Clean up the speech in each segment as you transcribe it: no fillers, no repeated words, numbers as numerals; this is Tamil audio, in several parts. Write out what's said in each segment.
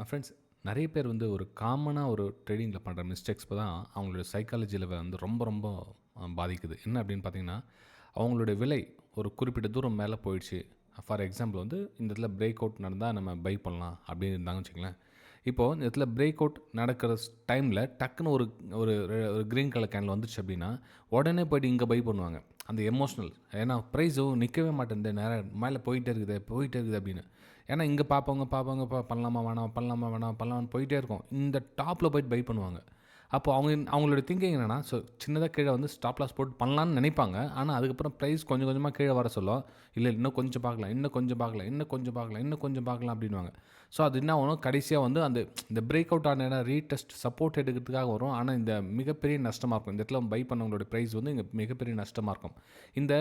ஃப்ரெண்ட்ஸ், நிறைய பேர் வந்து ஒரு காமனாக ஒரு ட்ரேடிங்கில் பண்ணுற மிஸ்டேக்ஸ் தான் அவங்களுடைய சைக்காலஜியில் வந்து ரொம்ப ரொம்ப பாதிக்குது. என்ன அப்படின்னு பார்த்தீங்கன்னா, அவங்களுடைய விலை ஒரு குறிப்பிட்ட தூரம் மேலே போயிடுச்சு. ஃபார் எக்ஸாம்பிள் வந்து இந்த இடத்துல பிரேக் அவுட் நடந்தால் நம்ம பை பண்ணலாம் அப்படின்னு இருந்தாங்கன்னு வச்சுங்களேன். இப்போது இந்த இடத்துல பிரேக் அவுட் நடக்கிற டைமில் டக்குன்னு ஒரு ஒரு ஒரு க்ரீன் கலர் கேண்டில் வந்துச்சு அப்படின்னா, உடனே போய்ட்டு இங்கே பை பண்ணுவாங்க. அந்த எமோஷ்னல், ஏன்னா ப்ரைஸும் நிற்கவே மாட்டேங்குது, நேரம் மேலே போயிட்டே இருக்குது போயிட்டே இருக்குது அப்படின்னு. ஏன்னா இங்கே பார்ப்பவங்க பார்ப்பாங்க பண்ணலாமா வேணாம், பண்ணலாமா வேணாம், பண்ணலாமான்னு போயிட்டே இருக்கும். இந்த டாப்பில் போய்ட்டு பை பண்ணுவாங்க. அப்போ அவங்களோட திங்கிங் என்னென்னா, ஸோ சின்னதாக கீழே வந்து ஸ்டாப் லாஸ் போட்டு பண்ணலான்னு நினைப்பாங்க. ஆனால் அதுக்கப்புறம் ப்ரைஸ் கொஞ்சம் கொஞ்சமாக கீழே வர சொல்லும். இல்லை இன்னும் கொஞ்சம் பார்க்கலாம், இன்னும் கொஞ்சம் பார்க்கலாம், இன்னும் கொஞ்சம் பார்க்கலாம், இன்னும் கொஞ்சம் பார்க்கலாம் அப்படின்வாங்க. ஸோ அது என்ன ஆகும், கடைசியாக வந்து இந்த பிரேக் அவுட் ஆன இடம் ரீடெஸ்ட் சப்போர்ட் எடுக்கிறதுக்காக வரும். ஆனால் இந்த மிகப்பெரிய நஷ்டமாக இருக்கும். இந்த இடத்துல பை பண்ணவங்களோட ப்ரைஸ் வந்து இங்கே மிகப்பெரிய நஷ்டமாக இருக்கும். இந்த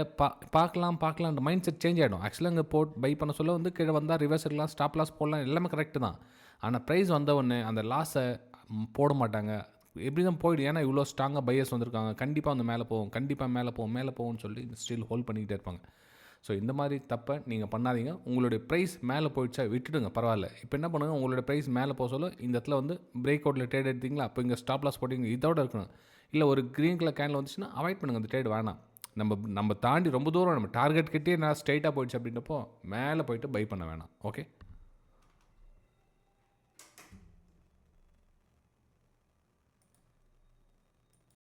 பார்க்கலான்ற மைண்ட் செட் சேஞ்ச் ஆகிடும். ஆக்சுவலாக இங்கே பை பண்ண சொல்ல வந்து கீழே வந்தால் ரிவர்ஸ் எடுக்கலாம், ஸ்டாப் லாஸ் போடலாம், எல்லாமே கரெக்டு தான். ஆனால் ப்ரைஸ் வந்தவொடனே அந்த லாஸை போட மாட்டாங்க. எப்படி தான் போய்டும், ஏன்னா இவ்வளோ ஸ்ட்ராங்காக பையர்ஸ் வந்திருக்காங்க, கண்டிப்பாக வந்து மேலே போகும், கண்டிப்பாக மேலே போகும்னு சொல்லி ஸ்டில் ஹோல்ட் பண்ணிக்கிட்டே இருப்பாங்க. ஸோ இந்த மாதிரி தப்பை நீங்கள் பண்ணாதீங்க. உங்களுடைய ப்ரைஸ் மேலே போயிடுச்சா விட்டுடுங்க, பரவாயில்ல. இப்போ என்ன பண்ணுங்கள், உங்களுடைய ப்ரைஸ் மேலே போக சொல்ல இந்த இடத்துல வந்து பிரேக் அவுட்டில் ட்ரேட் எடுத்தீங்களா, அப்போ இங்கே ஸ்டாப் லாஸ் போட்டிங்க, இதோட இருக்கணும். இல்லை ஒரு க்ரீன் கலர் கேனில் வந்துச்சுன்னா அவாய்ட் பண்ணுங்கள், அந்த ட்ரேட் வேணாம். நம்ம தாண்டி ரொம்ப தூரம் நம்ம டார்கெட் கிட்டே நான் ஸ்ட்ரைட்டாக போயிடுச்சு அப்படின்றப்போ மேலே போயிட்டு பை பண்ண வேணாம். ஓகே.